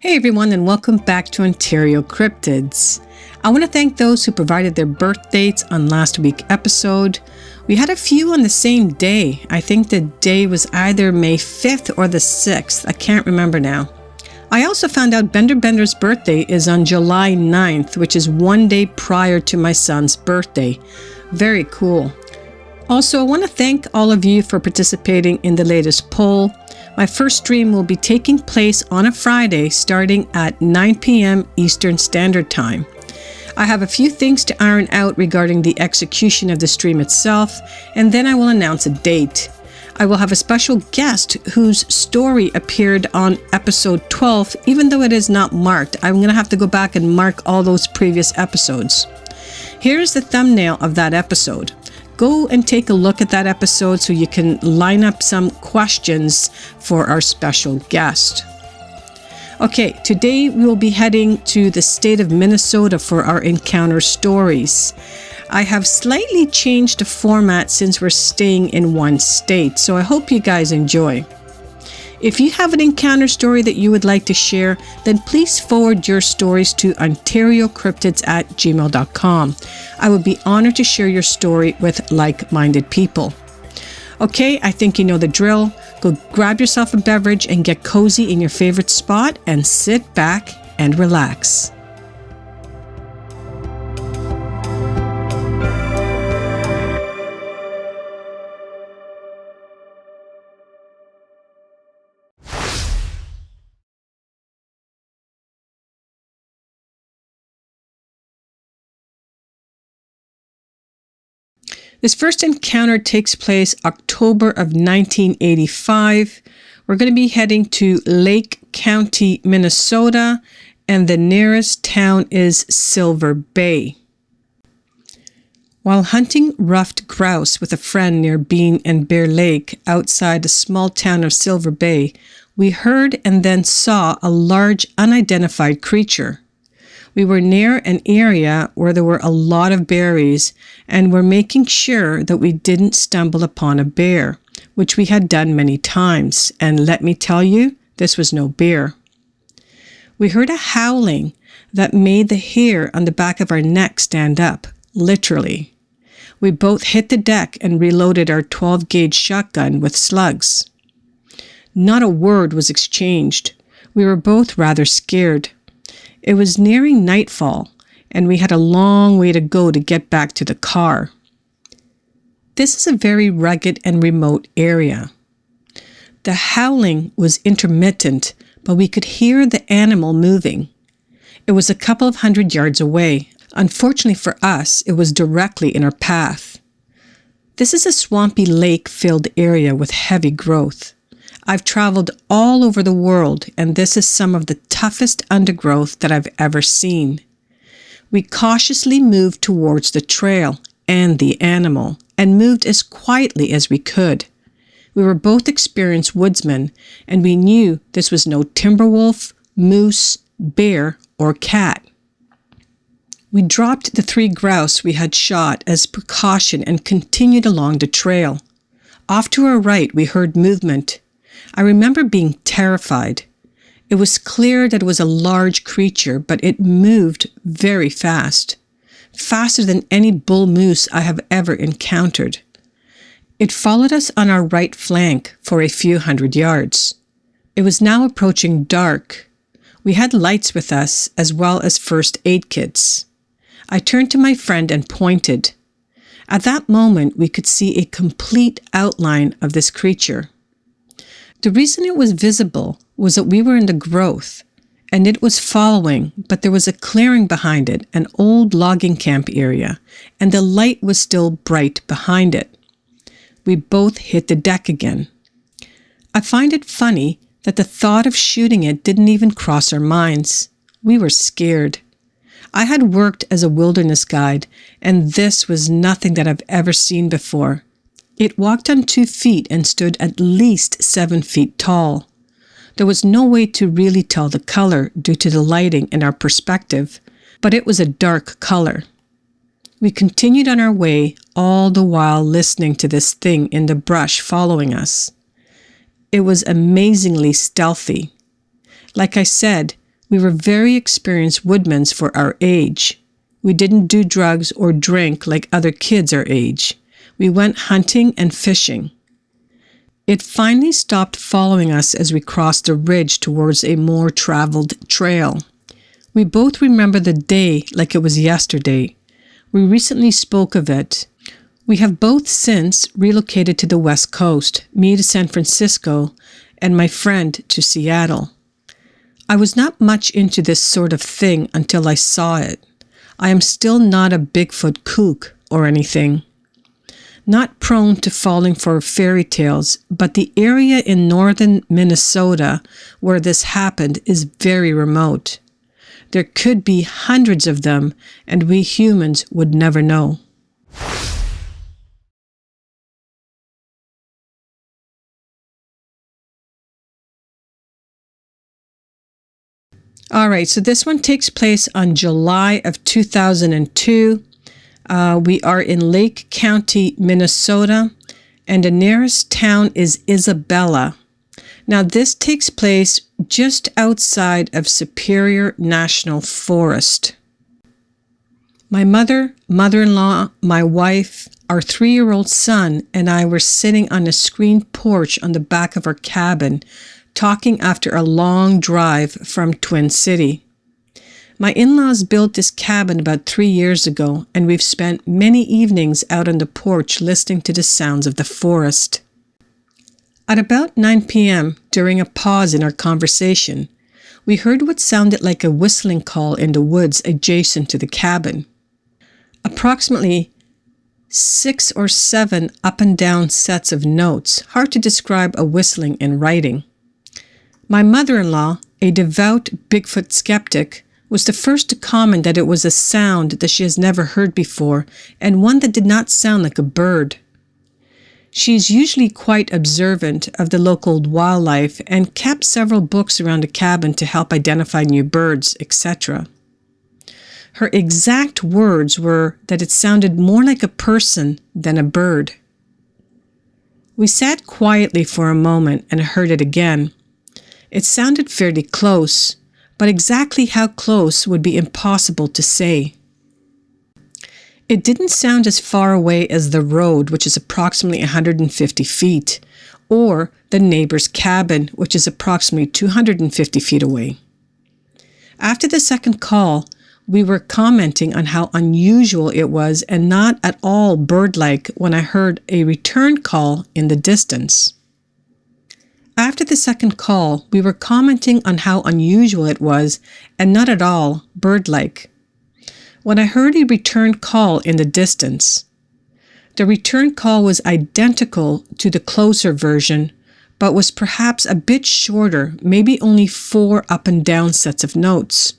Hey everyone, and welcome back to Ontario Cryptids. I want to thank those who provided their birth dates on last week's episode. We had a few on the same day. I think the day was either May 5th or the 6th. I can't remember now. I also found out Bender's birthday is on July 9th, which is one day prior to my son's birthday. Very cool. Also, I want to thank all of you for participating in the latest poll. My first stream will be taking place on a Friday starting at 9 p.m. Eastern Standard Time. I have a few things to iron out regarding the execution of the stream itself, and then I will announce a date. I will have a special guest whose story appeared on episode 12, even though it is not marked. I'm going to have to go back and mark all those previous episodes. Here's the thumbnail of that episode. Go and take a look at that episode so you can line up some questions for our special guest. Okay, today we will be heading to the state of Minnesota for our encounter stories. I have slightly changed the format since we're staying in one state, so I hope you guys enjoy. If you have an encounter story that you would like to share, then please forward your stories to ontariocryptids@gmail.com. I would be honored to share your story with like-minded people. Okay, I think you know the drill. Go grab yourself a beverage and get cozy in your favorite spot and sit back and relax. This first encounter takes place October of 1985. We're going to be heading to Lake County, Minnesota, and the nearest town is Silver Bay. While hunting ruffed grouse with a friend near Bean and Bear Lake outside the small town of Silver Bay, we heard and then saw a large unidentified creature. We were near an area where there were a lot of berries and were making sure that we didn't stumble upon a bear, which we had done many times. And let me tell you, this was no bear. We heard a howling that made the hair on the back of our neck stand up, literally. We both hit the deck and reloaded our 12-gauge shotgun with slugs. Not a word was exchanged. We were both rather scared. It was nearing nightfall, and we had a long way to go to get back to the car. This is a very rugged and remote area. The howling was intermittent, but we could hear the animal moving. It was a couple of 100 yards away. Unfortunately for us, it was directly in our path. This is a swampy lake-filled area with heavy growth. I've traveled all over the world, and this is some of the toughest undergrowth that I've ever seen. We cautiously moved towards the trail and the animal, and moved as quietly as we could. We were both experienced woodsmen, and we knew this was no timber wolf, moose, bear, or cat. We dropped the 3 grouse we had shot as precaution and continued along the trail. Off to our right, we heard movement. I remember being terrified. It was clear that it was a large creature, but it moved very fast. Faster than any bull moose I have ever encountered. It followed us on our right flank for a few 100 yards. It was now approaching dark. We had lights with us as well as first aid kits. I turned to my friend and pointed. At that moment, we could see a complete outline of this creature. The reason it was visible was that we were in the growth, and it was following, but there was a clearing behind it, an old logging camp area, and the light was still bright behind it. We both hit the deck again. I find it funny that the thought of shooting it didn't even cross our minds. We were scared. I had worked as a wilderness guide, and this was nothing that I've ever seen before. It walked on 2 feet and stood at least 7 feet tall. There was no way to really tell the color due to the lighting and our perspective, but it was a dark color. We continued on our way, all the while listening to this thing in the brush following us. It was amazingly stealthy. Like I said, We were very experienced woodmen for our age. We didn't do drugs or drink like other kids our age. We went hunting and fishing. It finally stopped following us as we crossed the ridge towards a more traveled trail. We both remember the day like it was yesterday. We recently spoke of it. We have both since relocated to the West Coast, me to San Francisco and my friend to Seattle. I was not much into this sort of thing until I saw it. I am still not a Bigfoot kook or anything. Not prone to falling for fairy tales, but the area in northern Minnesota where this happened is very remote. There could be hundreds of them, and we humans would never know. All right, so this one takes place on July of 2002. We are in Lake County, Minnesota, and the nearest town is Isabella. Now, this takes place just outside of Superior National Forest. My mother, mother-in-law, my wife, our 3-year-old son, and I were sitting on a screened porch on the back of our cabin, talking after a long drive from Twin City. My in-laws built this cabin about 3 years ago, and we've spent many evenings out on the porch listening to the sounds of the forest. At about 9 p.m., during a pause in our conversation, we heard what sounded like a whistling call in the woods adjacent to the cabin. Approximately 6 or 7 up and down sets of notes, hard to describe a whistling in writing. My mother-in-law, a devout Bigfoot skeptic, was the first to comment that it was a sound that she has never heard before and one that did not sound like a bird. She is usually quite observant of the local wildlife and kept several books around the cabin to help identify new birds, etc. Her exact words were that it sounded more like a person than a bird. We sat quietly for a moment and heard it again. It sounded fairly close, but exactly how close would be impossible to say. It didn't sound as far away as the road, which is approximately 150 feet, or the neighbor's cabin, which is approximately 250 feet away. After the second call, we were commenting on how unusual it was and not at all bird-like when I heard a return call in the distance. After the second call, we were commenting on how unusual it was and not at all bird-like. When I heard a return call in the distance, the return call was identical to the closer version, but was perhaps a bit shorter, maybe only 4 up and down sets of notes.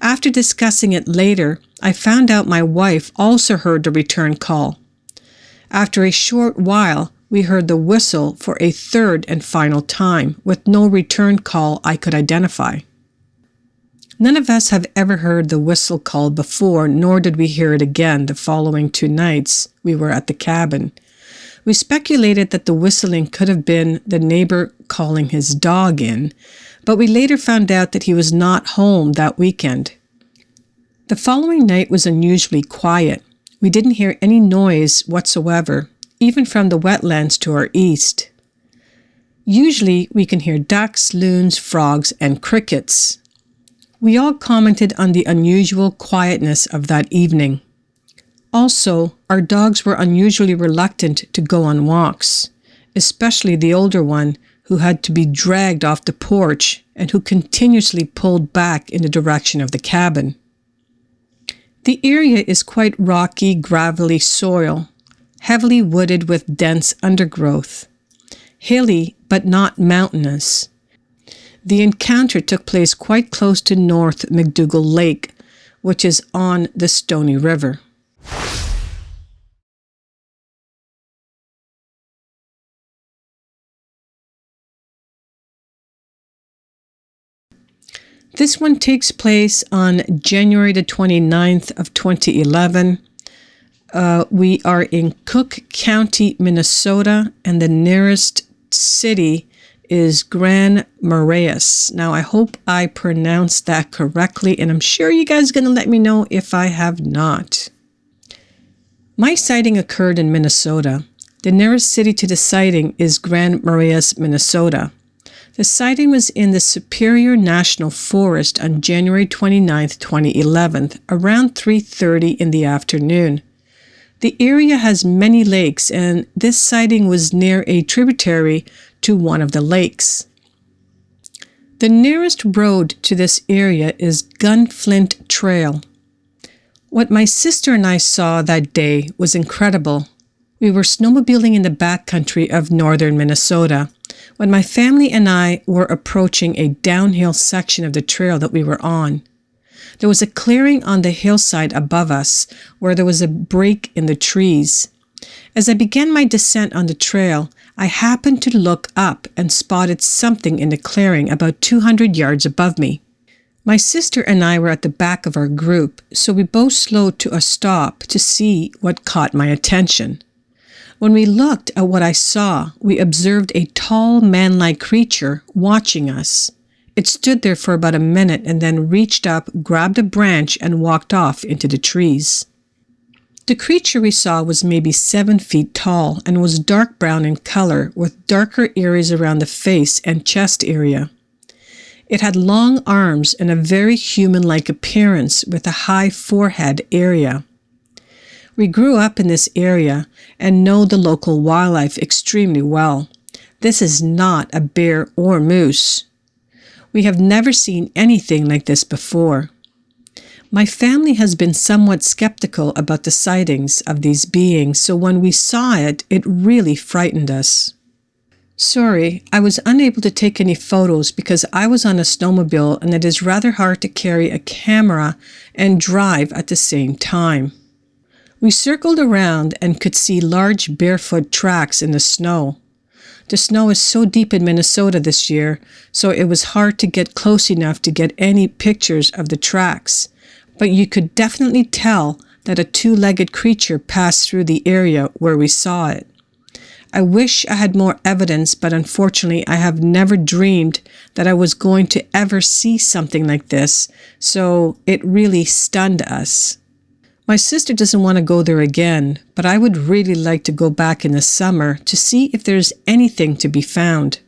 After discussing it later, I found out my wife also heard the return call. After a short while, we heard the whistle for a third and final time, with no return call I could identify. None of us have ever heard the whistle call before, nor did we hear it again the following 2 nights we were at the cabin. We speculated that the whistling could have been the neighbor calling his dog in, but we later found out that he was not home that weekend. The following night was unusually quiet. We didn't hear any noise whatsoever, even from the wetlands to our east. Usually we can hear ducks, loons, frogs, and crickets. We all commented on the unusual quietness of that evening. Also, our dogs were unusually reluctant to go on walks, especially the older one who had to be dragged off the porch and who continuously pulled back in the direction of the cabin. The area is quite rocky, gravelly soil, heavily wooded with dense undergrowth, hilly but not mountainous. The encounter took place quite close to North McDougal Lake, which is on the Stony River. This one takes place on January the 29th of 2011. We are in Cook County, Minnesota, and the nearest city is Grand Marais. Now, I hope I pronounced that correctly, and I'm sure you guys are going to let me know if I have not. My sighting occurred in Minnesota. The nearest city to the sighting is Grand Marais, Minnesota. The sighting was in the Superior National Forest on January 29, 2011, around 3:30 in the afternoon. The area has many lakes, and this sighting was near a tributary to one of the lakes. The nearest road to this area is Gunflint Trail. What my sister and I saw that day was incredible. We were snowmobiling in the backcountry of northern Minnesota when my family and I were approaching a downhill section of the trail that we were on. There was a clearing on the hillside above us where there was a break in the trees. As I began my descent on the trail, I happened to look up and spotted something in the clearing about 200 yards above me. My sister and I were at the back of our group, so we both slowed to a stop to see what caught my attention. When we looked at what I saw, we observed a tall man-like creature watching us. It stood there for about a minute and then reached up, grabbed a branch, and walked off into the trees. The creature we saw was maybe 7 feet tall and was dark brown in color with darker areas around the face and chest area. It had long arms and a very human-like appearance with a high forehead area. We grew up in this area and know the local wildlife extremely well. This is not a bear or moose. We have never seen anything like this before. My family has been somewhat skeptical about the sightings of these beings, so when we saw it, it really frightened us. Sorry, I was unable to take any photos because I was on a snowmobile and it is rather hard to carry a camera and drive at the same time. We circled around and could see large barefoot tracks in the snow. The snow is so deep in Minnesota this year, so it was hard to get close enough to get any pictures of the tracks, but you could definitely tell that a two-legged creature passed through the area where we saw it. I wish I had more evidence, but unfortunately I have never dreamed that I was going to ever see something like this, so it really stunned us. My sister doesn't want to go there again, but I would really like to go back in the summer to see if there's anything to be found.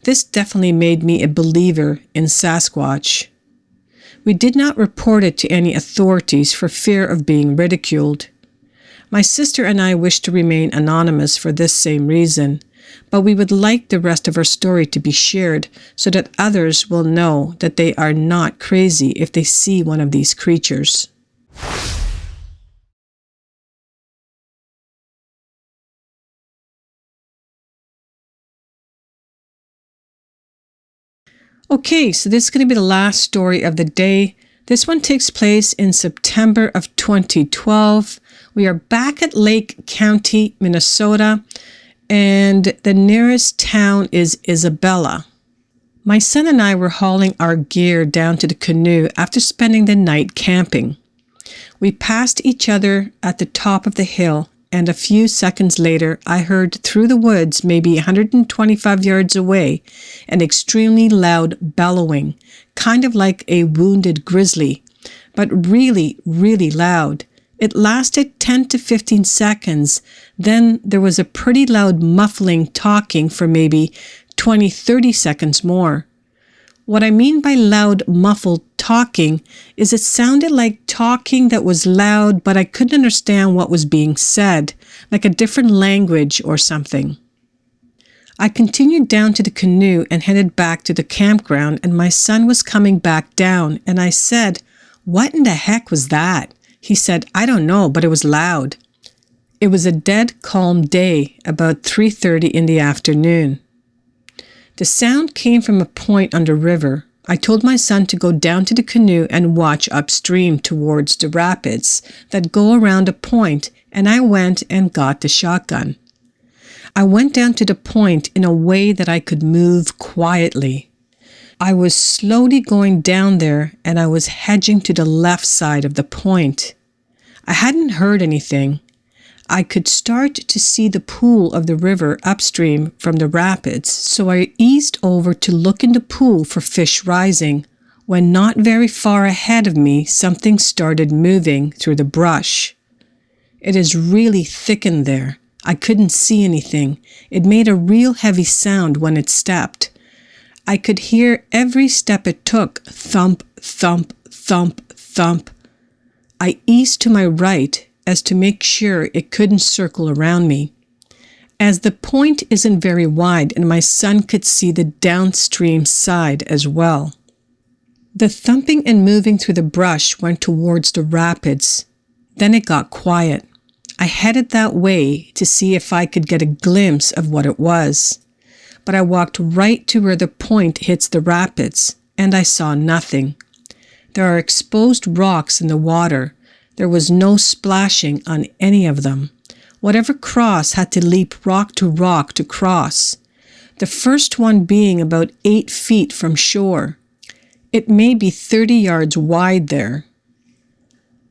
This definitely made me a believer in Sasquatch. We did not report it to any authorities for fear of being ridiculed. My sister and I wish to remain anonymous for this same reason, but we would like the rest of our story to be shared so that others will know that they are not crazy if they see one of these creatures. Okay, so this is going to be the last story of the day. This one takes place in September of 2012. We are back at Lake County, Minnesota, and the nearest town is Isabella. My son and I were hauling our gear down to the canoe after spending the night camping. We passed each other at the top of the hill, and a few seconds later, I heard through the woods, maybe 125 yards away, an extremely loud bellowing, kind of like a wounded grizzly, but really, really loud. It lasted 10 to 15 seconds. Then there was a pretty loud muffling talking for maybe 20, 30 seconds more. What I mean by loud, muffled talking is it sounded like talking that was loud, but I couldn't understand what was being said, like a different language or something. I continued down to the canoe and headed back to the campground, and my son was coming back down, and I said, "What in the heck was that?" He said, "I don't know, but it was loud." It was a dead calm day, about 3:30 in the afternoon. The sound came from a point on the river. I told my son to go down to the canoe and watch upstream towards the rapids that go around a point, and I went and got the shotgun. I went down to the point in a way that I could move quietly. I was slowly going down there, and I was hedging to the left side of the point. I hadn't heard anything. I could start to see the pool of the river upstream from the rapids, so I eased over to look in the pool for fish rising. When not very far ahead of me, something started moving through the brush. It is really thick in there. I couldn't see anything. It made a real heavy sound when it stepped. I could hear every step it took, thump, thump, thump, thump. I eased to my right as to make sure it couldn't circle around me. As the point isn't very wide and my son could see the downstream side as well. The thumping and moving through the brush went towards the rapids. Then it got quiet. I headed that way to see if I could get a glimpse of what it was. But I walked right to where the point hits the rapids, and I saw nothing. There are exposed rocks in the water. There was no splashing on any of them. Whatever crossed had to leap rock to cross. The first one being about 8 feet from shore. It may be 30 yards wide there.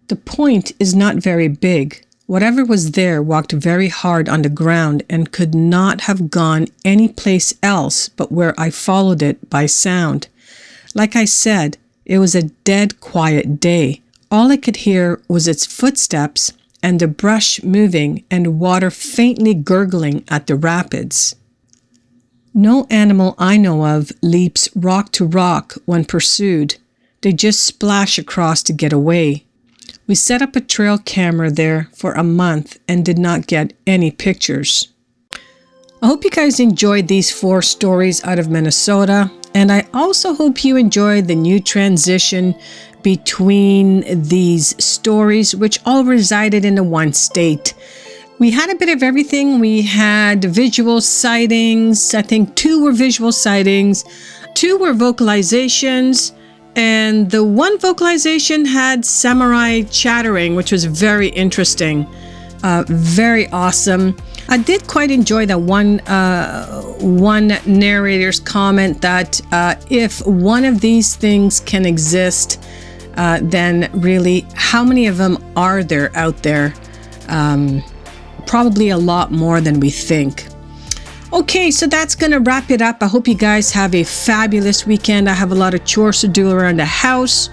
The point is not very big. Whatever was there walked very hard on the ground and could not have gone any place else but where I followed it by sound. Like I said, it was a dead quiet day. All I could hear was its footsteps and the brush moving and water faintly gurgling at the rapids. No animal I know of leaps rock to rock when pursued. They just splash across to get away. We set up a trail camera there for a month and did not get any pictures. I hope you guys enjoyed these 4 stories out of Minnesota, and I also hope you enjoyed the new transition between these stories, which all resided in the one state. We had a bit of everything. We had visual sightings. I think 2 were visual sightings, 2 were vocalizations, and the one vocalization had samurai chattering, which was very interesting. Very awesome. I did quite enjoy that one narrator's comment that if one of these things can exist, then really, how many of them are there out there? Probably a lot more than we think. Okay, so that's going to wrap it up. I hope you guys have a fabulous weekend. I have a lot of chores to do around the house.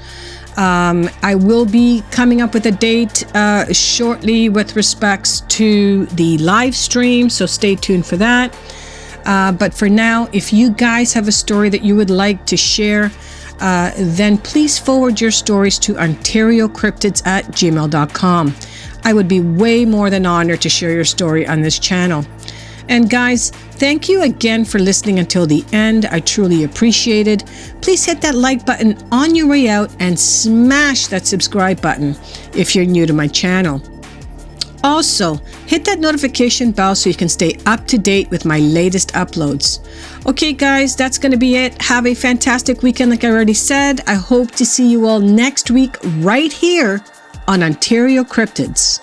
I will be coming up with a date shortly with respects to the live stream, so stay tuned for that. But for now, if you guys have a story that you would like to share, then please forward your stories to OntarioCryptids@gmail.com. I would be way more than honored to share your story on this channel. And guys, thank you again for listening until the end. I truly appreciate it. Please hit that like button on your way out and smash that subscribe button if you're new to my channel. Also, hit that notification bell so you can stay up to date with my latest uploads. Okay guys, that's going to be it. Have a fantastic weekend like I already said. I hope to see you all next week right here on Ontario Cryptids.